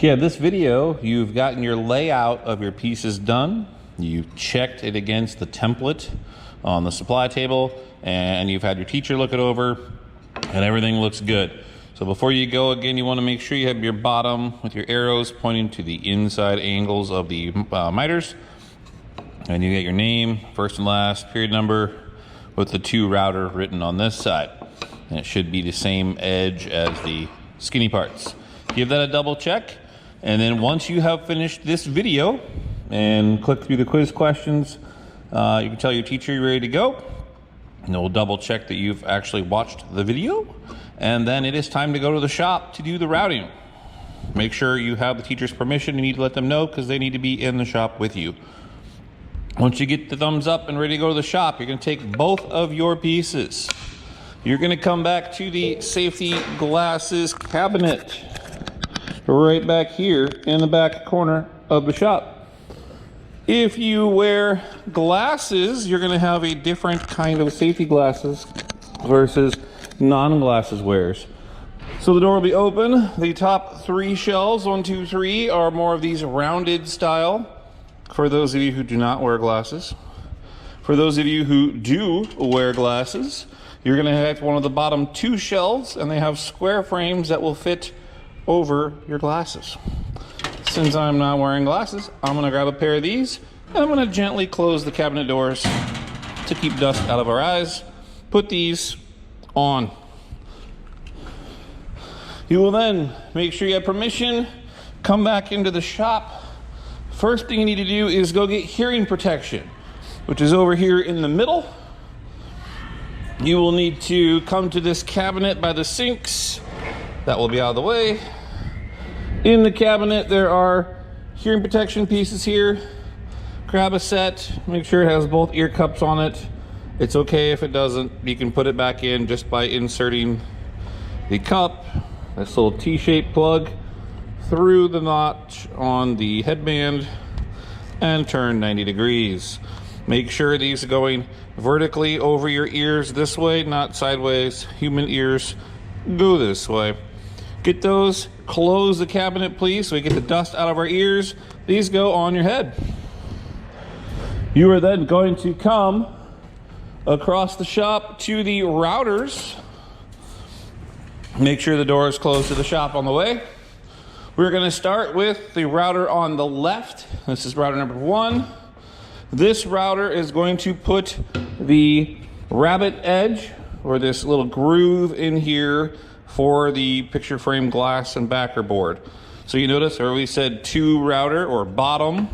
Okay, this video, you've gotten your layout of your pieces done. You've checked it against the template on the supply table, and you've had your teacher look it over, and everything looks good. So before you go, again, you want to make sure you have your bottom with your arrows pointing to the inside angles of the miters. And you get your name, first and last, period number, with the 2 router written on this side. And it should be the same edge as the skinny parts. Give that a double check. And then once you have finished this video and click through the quiz questions, you can tell your teacher you're ready to go. And we'll double check that you've actually watched the video. And then it is time to go to the shop to do the routing. Make sure you have the teacher's permission. You need to let them know because they need to be in the shop with you. Once you get the thumbs up and ready to go to the shop, you're going to take both of your pieces. You're going to come back to the safety glasses cabinet right back here in the back corner of the shop. If you wear glasses, you're going to have a different kind of safety glasses versus non-glasses wearers. So the door will be open. The top 3 shelves, 1, 2, 3, are more of these rounded style for those of you who do not wear glasses. For those of you who do wear glasses, you're going to have one of the bottom 2 shelves, and they have square frames that will fit over your glasses. Since I'm not wearing glasses, I'm going to grab a pair of these, and I'm going to gently close the cabinet doors to keep dust out of our eyes. Put these on. You will then make sure you have permission, come back into the shop. First thing you need to do is go get hearing protection, which is over here in the middle. You will need to come to this cabinet by the sinks. That will be out of the way. In the cabinet, there are hearing protection pieces here. Grab a set, make sure it has both ear cups on it. It's okay if it doesn't. You can put it back in just by inserting the cup, this little T-shaped plug, through the notch on the headband and turn 90 degrees. Make sure these are going vertically over your ears this way, not sideways. Human ears go this way. Get those, close the cabinet please so we get the dust out of our ears. These go on your head. You are then going to come across the shop to the routers. Make sure the door is closed to the shop on the way. We're going to start with the router on the left. This is router number 1. This router is going to put the rabbet edge, or this little groove in here, for the picture frame glass and backer board. So you notice where we said 2 router or bottom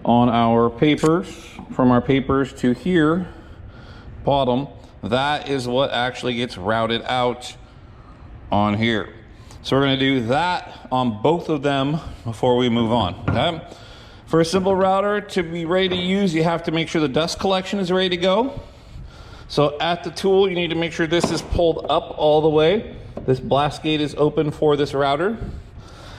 on our papers, from our papers to here, bottom, that is what actually gets routed out on here. So we're going to do that on both of them before we move on. Okay? For a simple router to be ready to use, you have to make sure the dust collection is ready to go. So at the tool, you need to make sure this is pulled up all the way. This blast gate is open for this router.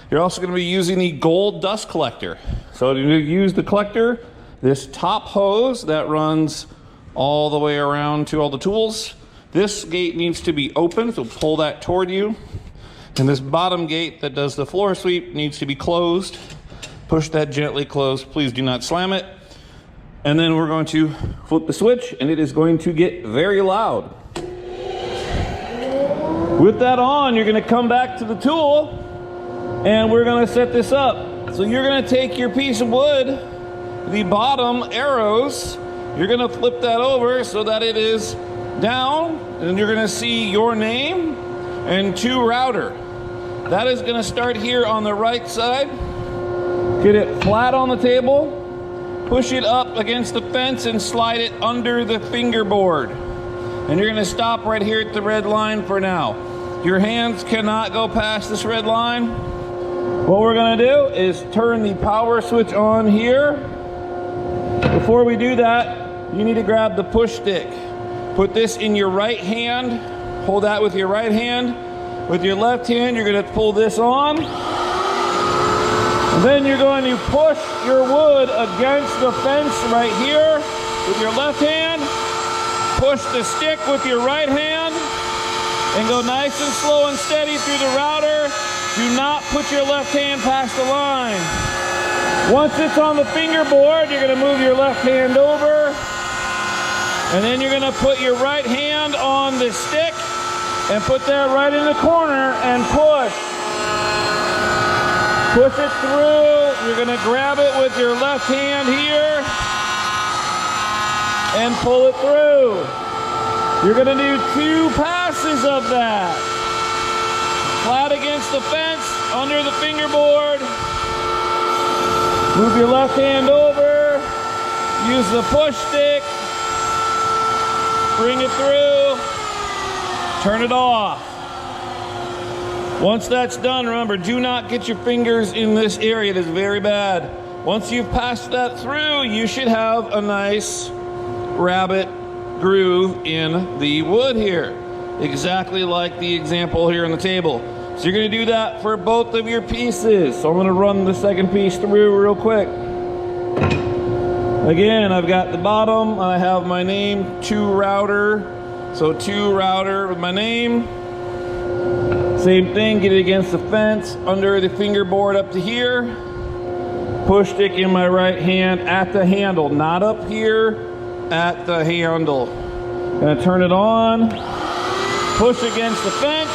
You're also going to be using the gold dust collector. So to use the collector, this top hose that runs all the way around to all the tools, this gate needs to be open, so pull that toward you. And this bottom gate that does the floor sweep needs to be closed. Push that gently closed. Please do not slam it. And then we're going to flip the switch, and it is going to get very loud. With that on, you're going to come back to the tool, and we're going to set this up. So you're going to take your piece of wood, the bottom arrows, you're going to flip that over so that it is down, and you're going to see your name and 2 router. That is going to start here on the right side. Get it flat on the table, push it up against the fence and slide it under the fingerboard. And you're going to stop right here at the red line for now. Your hands cannot go past this red line. What we're going to do is turn the power switch on here. Before we do that, you need to grab the push stick. Put this in your right hand. Hold that with your right hand. With your left hand, you're going to pull this on. And then you're going to push your wood against the fence right here with your left hand. Push the stick with your right hand and go nice and slow and steady through the router. Do not put your left hand past the line. Once it's on the fingerboard, you're gonna move your left hand over, and then you're gonna put your right hand on the stick and put that right in the corner and push. Push it through. You're gonna grab it with your left hand here and pull it through. You're gonna do 2 passes of that. Flat against the fence, under the fingerboard. Move your left hand over. Use the push stick. Bring it through. Turn it off. Once that's done, remember, do not get your fingers in this area. It is very bad. Once you've passed that through, you should have a nice rabbet groove in the wood here. Exactly like the example here on the table. So you're going to do that for both of your pieces. So I'm going to run the second piece through real quick. Again, I've got the bottom. I have my name, 2 router. So 2 router with my name. Same thing, get it against the fence, under the fingerboard up to here. Push stick in my right hand at the handle, not up here, at the handle. Gonna turn it on. Push against the fence.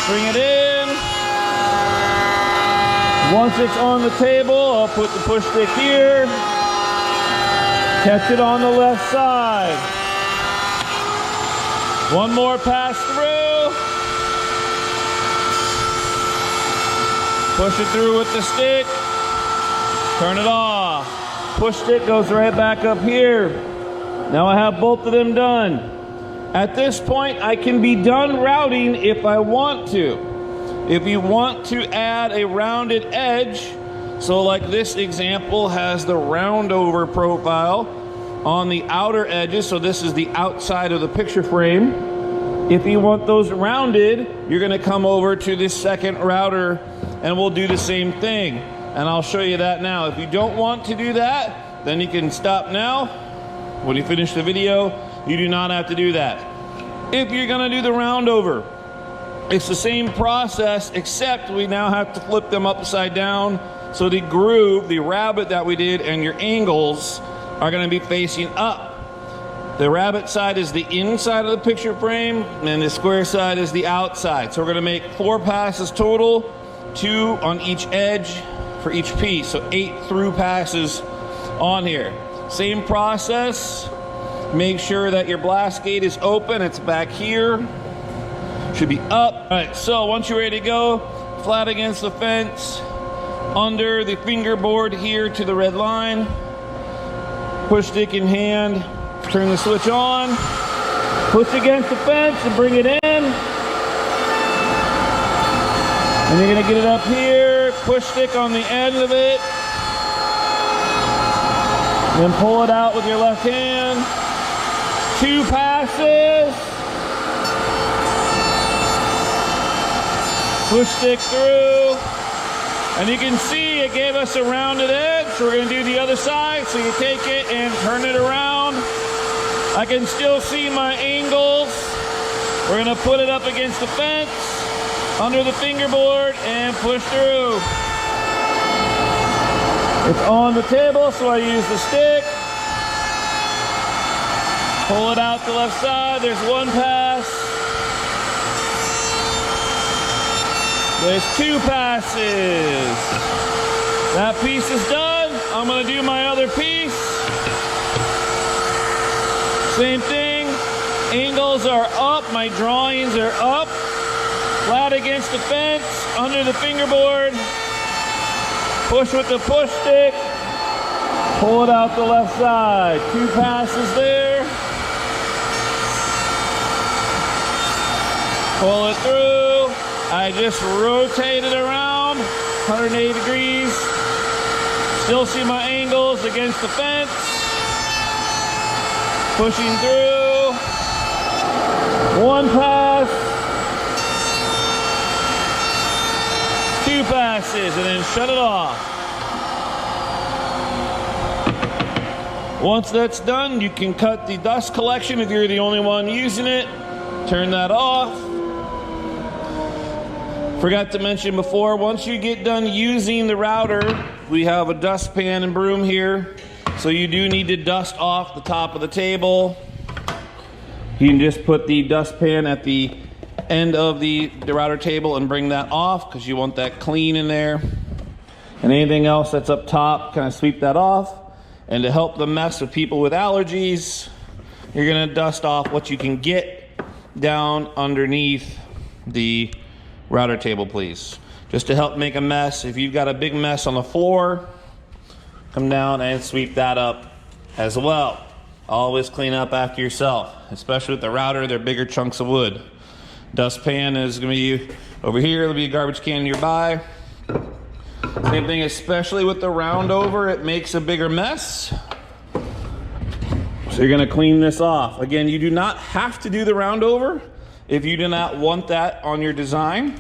Bring it in. Once it's on the table, I'll put the push stick here. Catch it on the left side. One more pass through. Push it through with the stick. Turn it off. Push stick goes right back up here. Now I have both of them done. At this point, I can be done routing if I want to. If you want to add a rounded edge, so like this example has the round over profile on the outer edges, so this is the outside of the picture frame. If you want those rounded, you're gonna come over to this second router and we'll do the same thing. And I'll show you that now. If you don't want to do that, then you can stop now. When you finish the video, you do not have to do that. If you're gonna do the round over, it's the same process, except we now have to flip them upside down. So the groove, the rabbet that we did, and your angles are gonna be facing up. The rabbet side is the inside of the picture frame, and the square side is the outside. So we're gonna make 4 passes total, 2 on each edge for each piece. So 8 through passes on here. Same process. Make sure that your blast gate is open. It's back here. Should be up. All right, so once you're ready to go, flat against the fence, under the fingerboard here to the red line, push stick in hand, turn the switch on, push against the fence and bring it in. And you're gonna get it up here, push stick on the end of it, then pull it out with your left hand. 2 passes. Push stick through. And you can see it gave us a rounded edge. So we're gonna do the other side. So you take it and turn it around. I can still see my angles. We're gonna put it up against the fence, under the fingerboard, and push through. It's on the table, so I use the stick. Pull it out the left side. There's 1 pass. There's 2 passes. That piece is done. I'm gonna do my other piece. Same thing. Angles are up. My drawings are up. Flat against the fence, under the fingerboard. Push with the push stick. Pull it out the left side. 2 passes there. Pull it through. I just rotate it around 180 degrees. Still see my angles against the fence. Pushing through. 1 pass. 2 passes, and then shut it off. Once that's done, you can cut the dust collection if you're the only one using it. Turn that off. Forgot to mention before, once you get done using the router, we have a dustpan and broom here. So you do need to dust off the top of the table. You can just put the dustpan at the end of the router table and bring that off because you want that clean in there. And anything else that's up top, kind of sweep that off. And to help the mess with people with allergies, you're gonna dust off what you can get down underneath the router table, please. Just to help make a mess. If you've got a big mess on the floor, come down and sweep that up as well. Always clean up after yourself, especially with the router, they're bigger chunks of wood. Dustpan is gonna be over here, there'll be a garbage can nearby. Same thing, especially with the round over, it makes a bigger mess. So you're gonna clean this off. Again, you do not have to do the round over if you do not want that on your design.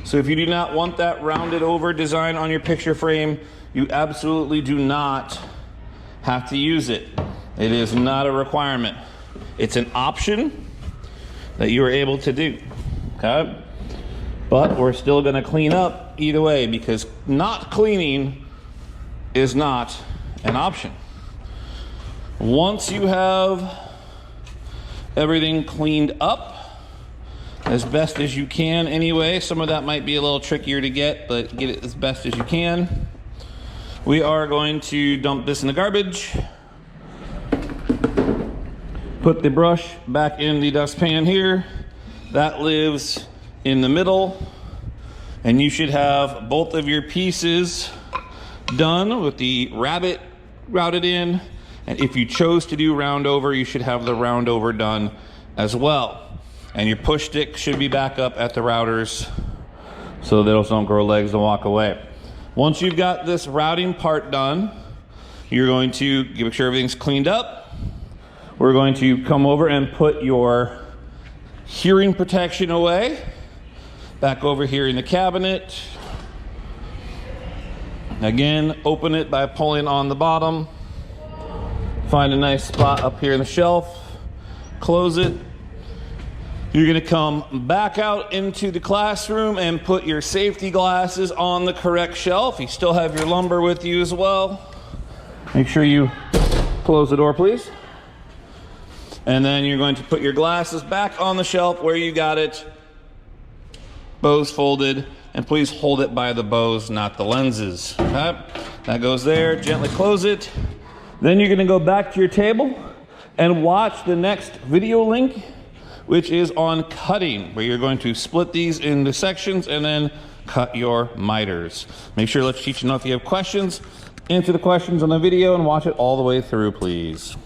So if you do not want that rounded over design on your picture frame, you absolutely do not have to use it. It is not a requirement. It's an option that you are able to do, okay? But we're still gonna clean up either way because not cleaning is not an option. Once you have everything cleaned up as best as you can anyway, some of that might be a little trickier to get, but get it as best as you can. We are going to dump this in the garbage. Put the brush back in the dustpan here. That lives in the middle. And you should have both of your pieces done with the rabbet routed in. And if you chose to do round over, you should have the round over done as well. And your push stick should be back up at the routers so they don't grow legs and walk away. Once you've got this routing part done, you're going to make sure everything's cleaned up. We're going to come over and put your hearing protection away. Back over here in the cabinet. Again, open it by pulling on the bottom. Find a nice spot up here in the shelf. Close it. You're gonna come back out into the classroom and put your safety glasses on the correct shelf. You still have your lumber with you as well. Make sure you close the door, please. And then you're going to put your glasses back on the shelf where you got it. Bows folded, and please hold it by the bows, not the lenses. Okay? That goes there, gently close it. Then you're gonna go back to your table and watch the next video link, which is on cutting, where you're going to split these into sections and then cut your miters. Make sure to let your teacher know if you have questions. Answer the questions on the video and watch it all the way through, please.